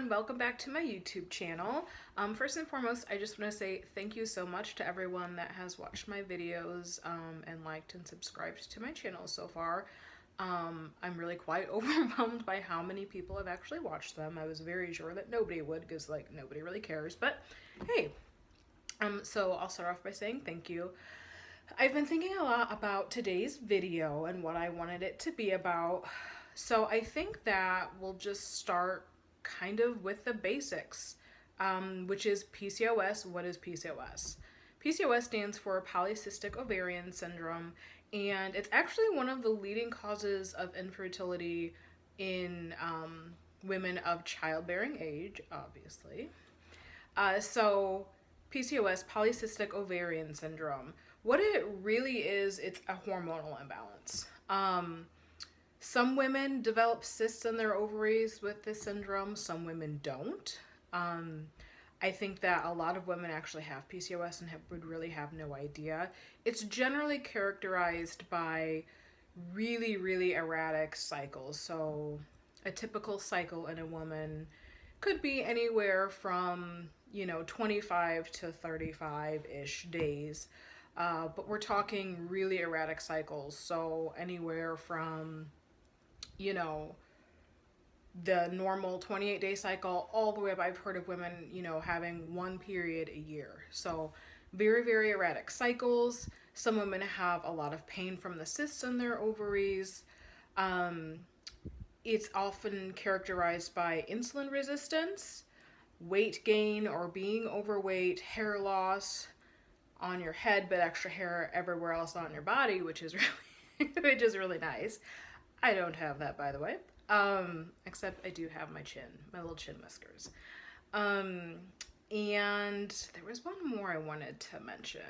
everyone, welcome back to my YouTube channel. First and foremost, I just want to say thank you so much to everyone that has watched my videos and liked and subscribed to my channel so far. I'm really quite overwhelmed by how many people have actually watched them. I was very sure that nobody would because like nobody really cares, but hey, so I'll start off by saying thank you. I've been thinking a lot about today's video and what I wanted it to be about. So I think that we'll just start kind of with the basics, which is PCOS. What is PCOS? PCOS stands for polycystic ovarian syndrome, and it's actually one of the leading causes of infertility in women of childbearing age, obviously. So PCOS, polycystic ovarian syndrome, what it really is, it's a hormonal imbalance. Some women develop cysts in their ovaries with this syndrome, some women don't. I think that a lot of women actually have PCOS and would really have no idea. It's generally characterized by really, really erratic cycles. So a typical cycle in a woman could be anywhere from, 25 to 35-ish days. But we're talking really erratic cycles. So anywhere from, the normal 28-day cycle all the way up. I've heard of women, having one period a year. So very, very erratic cycles. Some women have a lot of pain from the cysts in their ovaries. It's often characterized by insulin resistance, weight gain or being overweight, hair loss on your head, but extra hair everywhere else on your body, which is really nice. I don't have that, by the way. Except I do have my little chin whiskers. And there was one more I wanted to mention.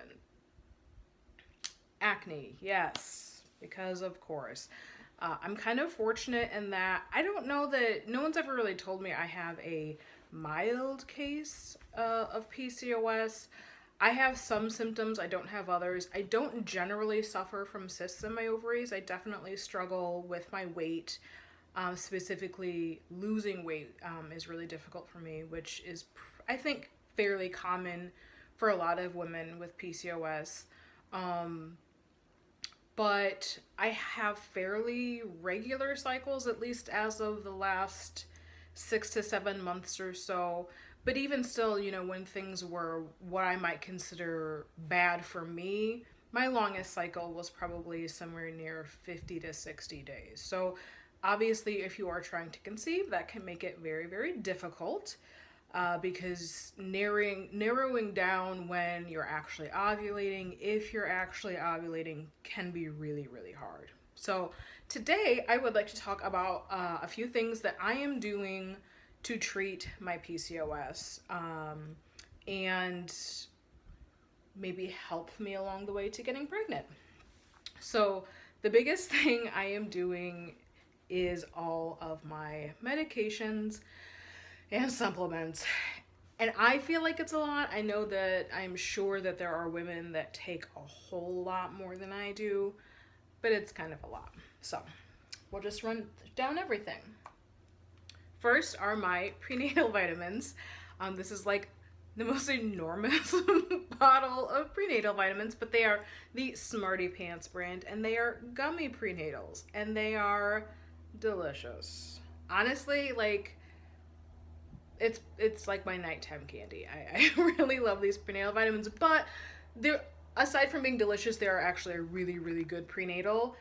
Acne, yes, because of course. I'm kind of fortunate in that I don't know that no one's ever really told me I have a mild case of PCOS. I have some symptoms, I don't have others. I don't generally suffer from cysts in my ovaries. I definitely struggle with my weight. Specifically, losing weight is really difficult for me, which is, I think, fairly common for a lot of women with PCOS. But I have fairly regular cycles, at least as of the last 6 to 7 months or so. But even still, when things were what I might consider bad for me, my longest cycle was probably somewhere near 50 to 60 days. So obviously, if you are trying to conceive, that can make it very, very difficult because narrowing down when you're actually ovulating, if you're actually ovulating, can be really, really hard. So today, I would like to talk about a few things that I am doing to treat my PCOS and maybe help me along the way to getting pregnant. So the biggest thing I am doing is all of my medications and supplements. And I feel like it's a lot. I know that I'm sure that there are women that take a whole lot more than I do, but it's kind of a lot. So we'll just run down everything. First are my prenatal vitamins. This is like the most enormous bottle of prenatal vitamins, but they are the Smarty Pants brand, and they are gummy prenatals, and they are delicious. Honestly, like, it's like my nighttime candy. I really love these prenatal vitamins, but they're, aside from being delicious, they are actually a really, really good prenatal.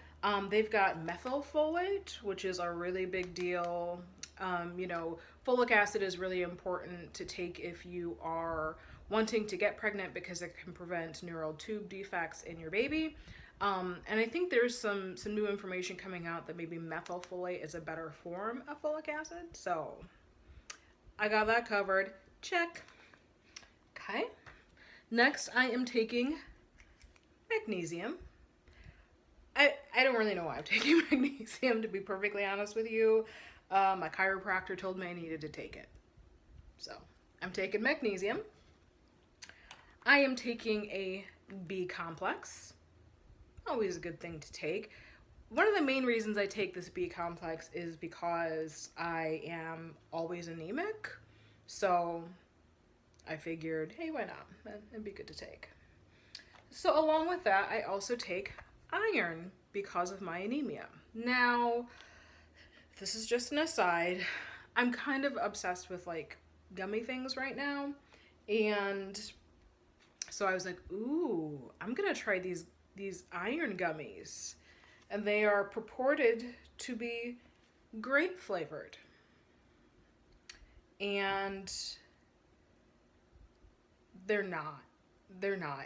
They've got methylfolate, which is a really big deal. Folic acid is really important to take if you are wanting to get pregnant because it can prevent neural tube defects in your baby. And I think there's some new information coming out that maybe methylfolate is a better form of folic acid. So I got that covered. Check. Okay. Next, I am taking magnesium. I don't really know why I'm taking magnesium, to be perfectly honest with you. My chiropractor told me I needed to take it. So I'm taking magnesium. I am taking a B complex. Always a good thing to take. One of the main reasons I take this B complex is because I am always anemic. So I figured, hey, why not? It'd be good to take. So along with that, I also take iron because of my anemia. Now, this is just an aside. I'm kind of obsessed with like gummy things right now. And so I was like, ooh, I'm gonna try these iron gummies. And they are purported to be grape flavored. And they're not. They're not.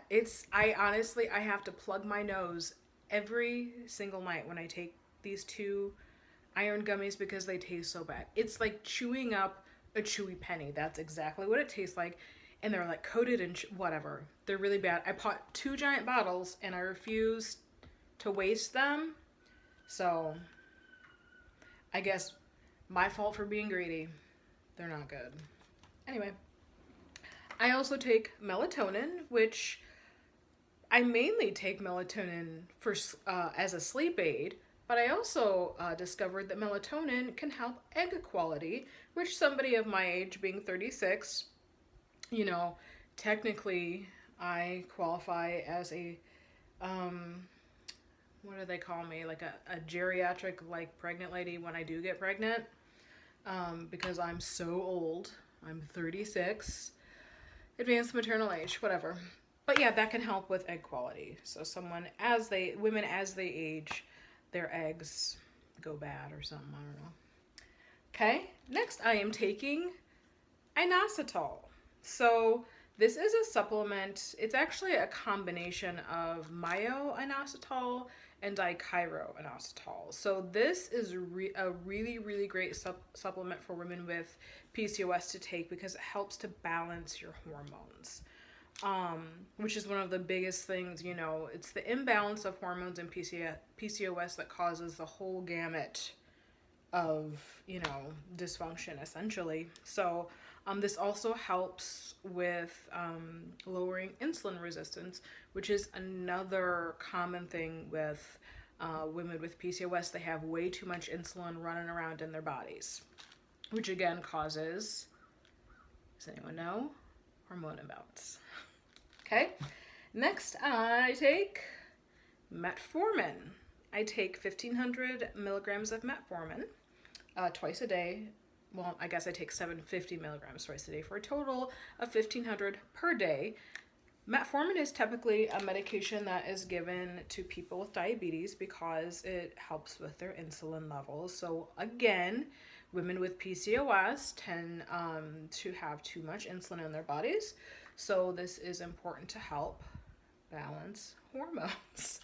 I honestly, I have to plug my nose every single night when I take these 2 iron gummies because they taste so bad. It's like chewing up a chewy penny. That's exactly what it tastes like. And they're like coated in whatever. They're really bad. I bought 2 giant bottles and I refuse to waste them. So I guess my fault for being greedy. They're not good. Anyway, I also take melatonin, which I mainly take melatonin for as a sleep aid, but I also discovered that melatonin can help egg quality, which somebody of my age, being 36, you know, technically I qualify as a, what do they call me? Like a geriatric, like pregnant lady when I do get pregnant, because I'm so old. I'm 36, advanced maternal age, whatever. But yeah, that can help with egg quality. So women as they age, their eggs go bad or something, I don't know. Okay, next I am taking inositol. So this is a supplement. It's actually a combination of myo-inositol and dichloroinositol. So this is a really, really great supplement for women with PCOS to take because it helps to balance your hormones, which is one of the biggest things, you know, it's the imbalance of hormones in PCOS that causes the whole gamut of, you know, dysfunction essentially. So this also helps with lowering insulin resistance, which is another common thing with women with PCOS. They have way too much insulin running around in their bodies, which again causes, does anyone know? Hormone imbalance. Okay, next I take Metformin. I take 1,500 milligrams of Metformin twice a day. Well, I guess I take 750 milligrams twice a day for a total of 1,500 per day. Metformin is typically a medication that is given to people with diabetes because it helps with their insulin levels. So again, women with PCOS tend to have too much insulin in their bodies. So this is important to help balance hormones.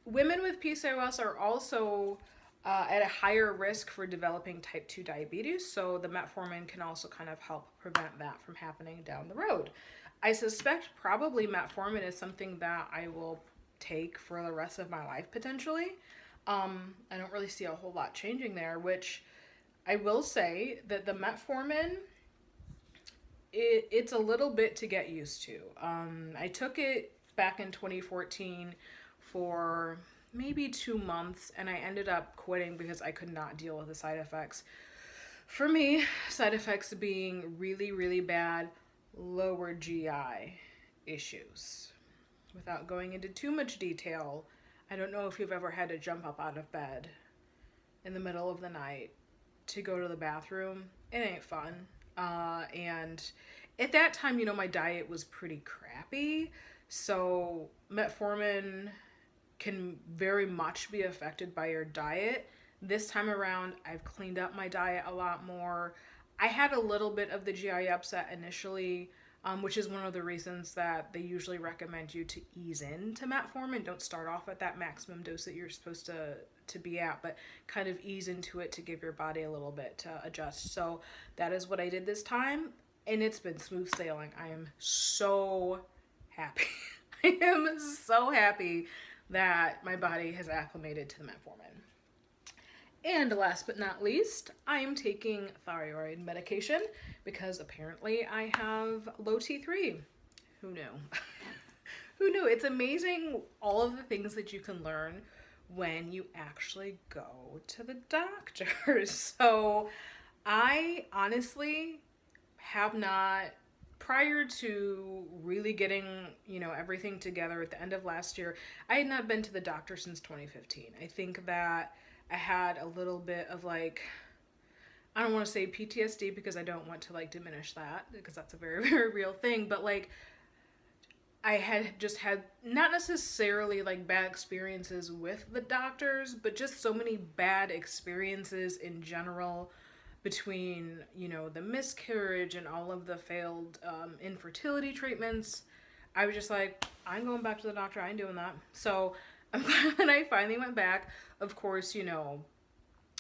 Women with PCOS are also at a higher risk for developing type 2 diabetes, so the metformin can also kind of help prevent that from happening down the road. I suspect probably metformin is something that I will take for the rest of my life potentially. I don't really see a whole lot changing there, which I will say that the metformin, it's a little bit to get used to. I took it back in 2014 for maybe 2 months, and I ended up quitting because I could not deal with the side effects. For me, side effects being really, really bad lower GI issues. Without going into too much detail, I don't know if you've ever had to jump up out of bed in the middle of the night to go to the bathroom. It ain't fun. And at that time, you know, my diet was pretty crappy, so metformin can very much be affected by your diet. This time around, I've cleaned up my diet a lot more. I had a little bit of the GI upset initially, which is one of the reasons that they usually recommend you to ease into metformin. Don't start off at that maximum dose that you're supposed to be at, but kind of ease into it to give your body a little bit to adjust. So that is what I did this time, and it's been smooth sailing. I am so happy. I am so happy that my body has acclimated to the metformin. And last but not least, I am taking thyroid medication because apparently I have low T3. Who knew? Who knew? It's amazing all of the things that you can learn when you actually go to the doctor. So I honestly have not, prior to really getting, you know, everything together at the end of last year, I had not been to the doctor since 2015. I think that I had a little bit of like, I don't want to say PTSD because I don't want to like diminish that because that's a very, very real thing. But like, I had just had not necessarily like bad experiences with the doctors, but just so many bad experiences in general between, you know, the miscarriage and all of the failed infertility treatments. I was just like, I'm going back to the doctor. I ain't doing that. So I'm glad that I finally went back. Of course, you know,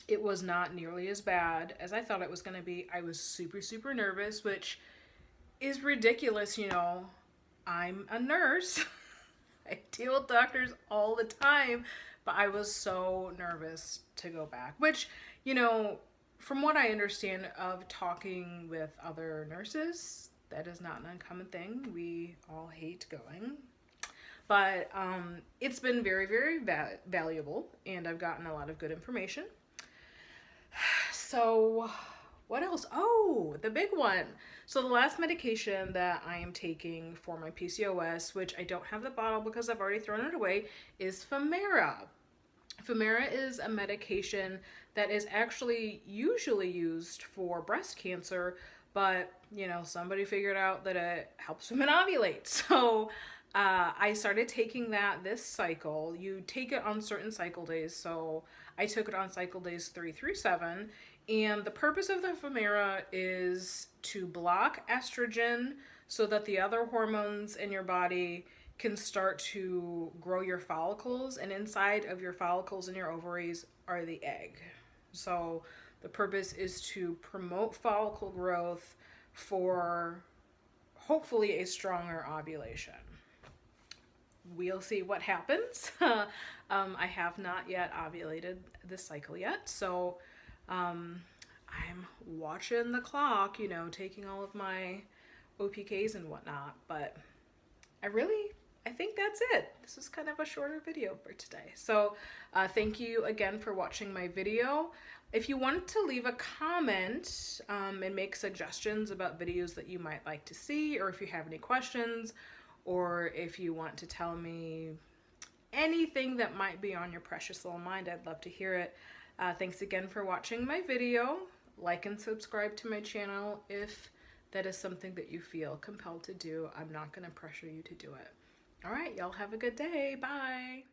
it was not nearly as bad as I thought it was going to be. I was super, super nervous, which is ridiculous, you know. I'm a nurse. I deal with doctors all the time, but I was so nervous to go back, which, you know, from what I understand of talking with other nurses, that is not an uncommon thing. We all hate going. But it's been very, very valuable, and I've gotten a lot of good information. So what else? Oh, the big one. So the last medication that I am taking for my PCOS, which I don't have the bottle because I've already thrown it away, is Fumero. Fumero is a medication that is actually usually used for breast cancer, but, you know, somebody figured out that it helps women ovulate. So I started taking that this cycle. You take it on certain cycle days. So I took it on cycle days 3 through 7. And the purpose of the Fumero is to block estrogen so that the other hormones in your body can start to grow your follicles, and inside of your follicles and your ovaries are the egg. So the purpose is to promote follicle growth for hopefully a stronger ovulation. We'll see what happens. I have not yet ovulated this cycle yet, so I'm watching the clock, you know, taking all of my OPKs and whatnot, but I think that's it. This is kind of a shorter video for today. So thank you again for watching my video. If you want to leave a comment and make suggestions about videos that you might like to see, or if you have any questions, or if you want to tell me anything that might be on your precious little mind, I'd love to hear it. Thanks again for watching my video. Like and subscribe to my channel if that is something that you feel compelled to do. I'm not going to pressure you to do it. All right, y'all have a good day. Bye.